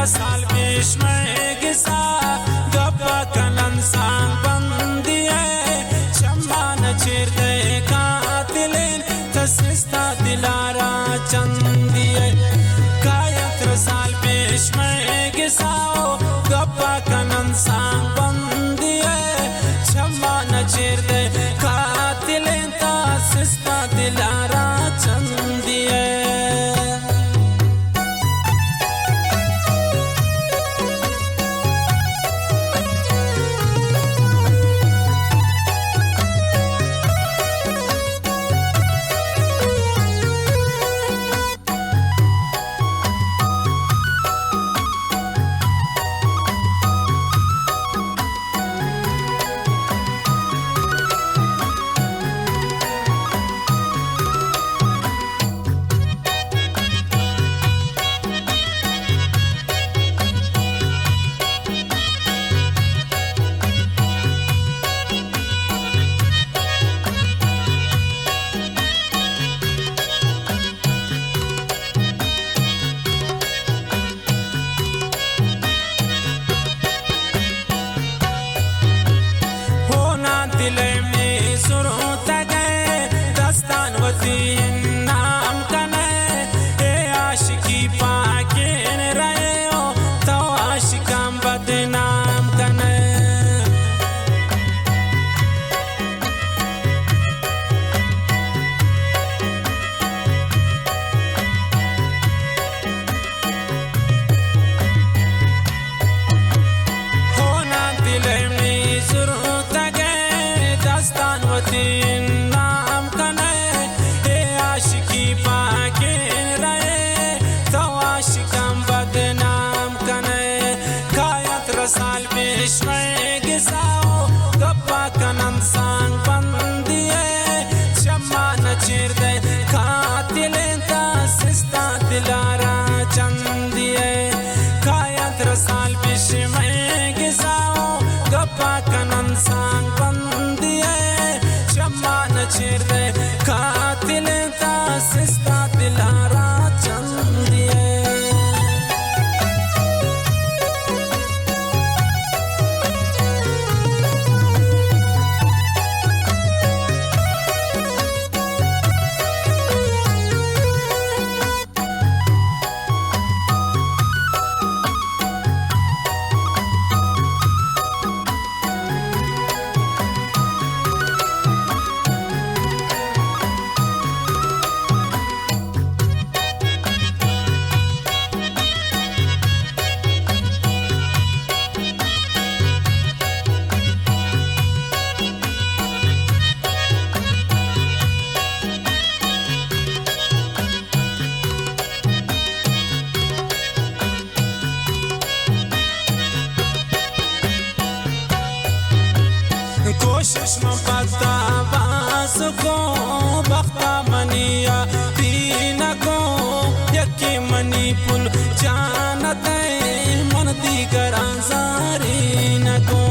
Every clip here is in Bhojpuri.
साल बीच में गिसा गप्पा कनन सांग बंदिए चम्मान चिर दे कातिलेन तसिस्ता दिलारा चंदिए कायत्र साल बीच में गिसाओ गप्पा कनन सांग बंदिए चम्मान चिर दे कातिलेन तसिस्ता दिलारा चंदिए दिले में सुरों तगे दस्तान वतीन नाम कने ए आशिकी पाके न रहे हो तो आशिकां बदनाम कने होना दिले में सुरों तगे दस्तानवतीन नाम कने ए आशिकी पाके रहे तो आशिकां बदनाम कने कायत रसाल पेश में गिसाओ गप्पा कनन सांग बंदिए चम्मान चिर दे कातिलेन तसिस्ता दिलारा चंदिए कायत रसाल पेश में गिसाओ गप्पा कनन सांग बंदिए चम्मान चिर दे कातिलेन तसिस्ता दिलारा चंदिए कोशिश में पता बास को बख्ता मनिया तीन को यकी मनी पुल जानते मन दीगर अंसारी न को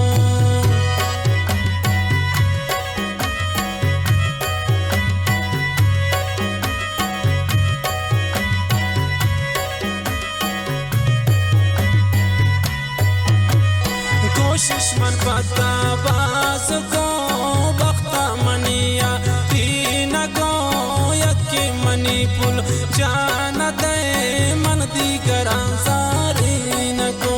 कोशिश मन पता बास को बख्ता मनिया तीन को यकी मनी पुल जानते मन दीगर अंसारी न को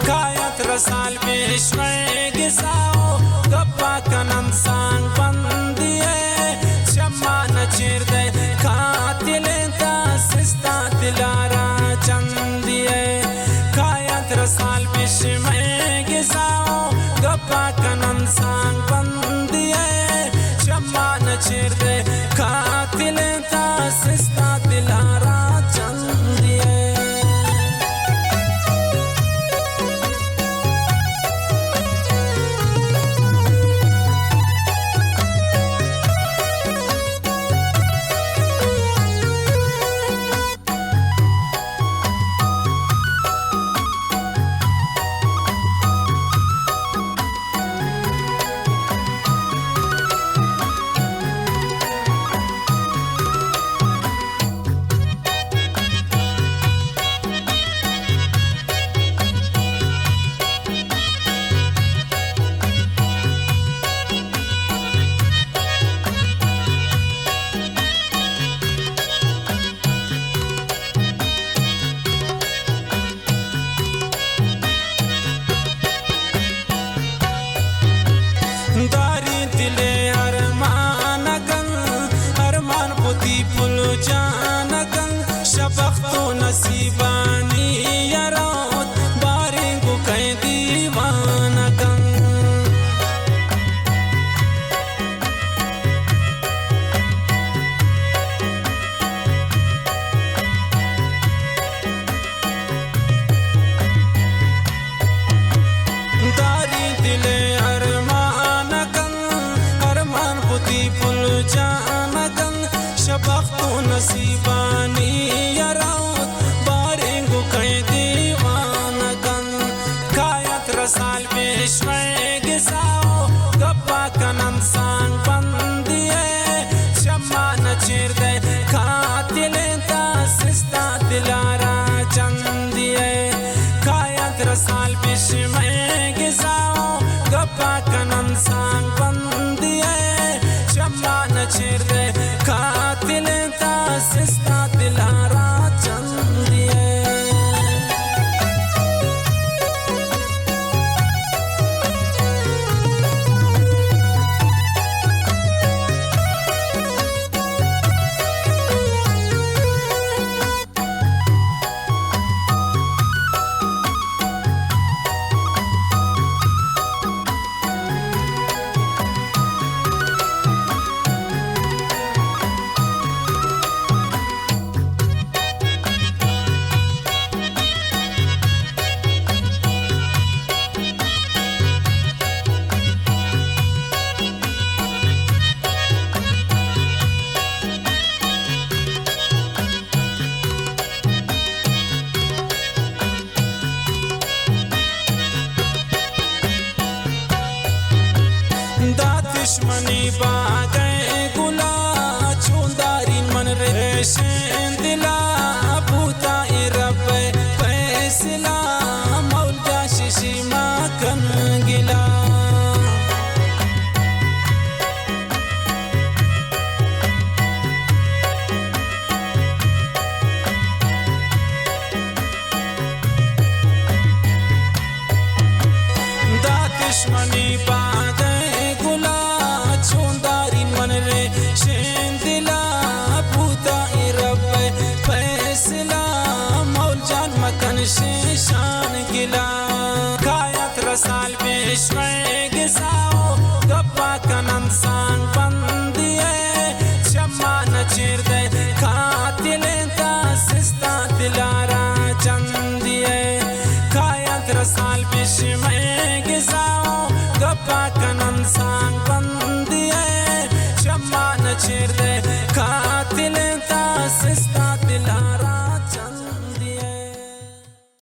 कायत रसाल पेश में गिसाओ गप्पा कनन सांग बंदिए चम्मान चिर दे कातिलेन तसिस्ता दिलारा चंदिए कायत रसाल पेश में गिसाओ गप्पा कनन सांग बंदिए चम्मान चिर दे कातिलेन तसिस्ता दिलारा चंदिए جانگن شبختو نصیبانی یراود بارنگو کئی دیوانگن کایت رسال بیشوی گزاو گپا کنن سانگ بندیه شمان چیر گئے قاتل تا سستا دلارا چندیه کایت رسال بیشوی گزاو گپا کنن سانگ بندیه شمان چیر گئے قاتل تا سستا دلارا چندیه दुश्मनी बागे गुला चुंदारीन मन रेशन दिला भूता रब फैसला मौला शिशी माकन गिला दा दुश्मनी बागे शेंदिला भूता रब फैसला मौल जान मकन शेशान गिला कायत रसाल बेश्वे गिजाओ गप्पा कनन सांग बंदिए शमान चीर गए कातिल ता सिस्ता दिलारा चंदिए कायत रसाल बेश्वे गिजाओ गप्पा कनन सांग बंदिए शमान चीर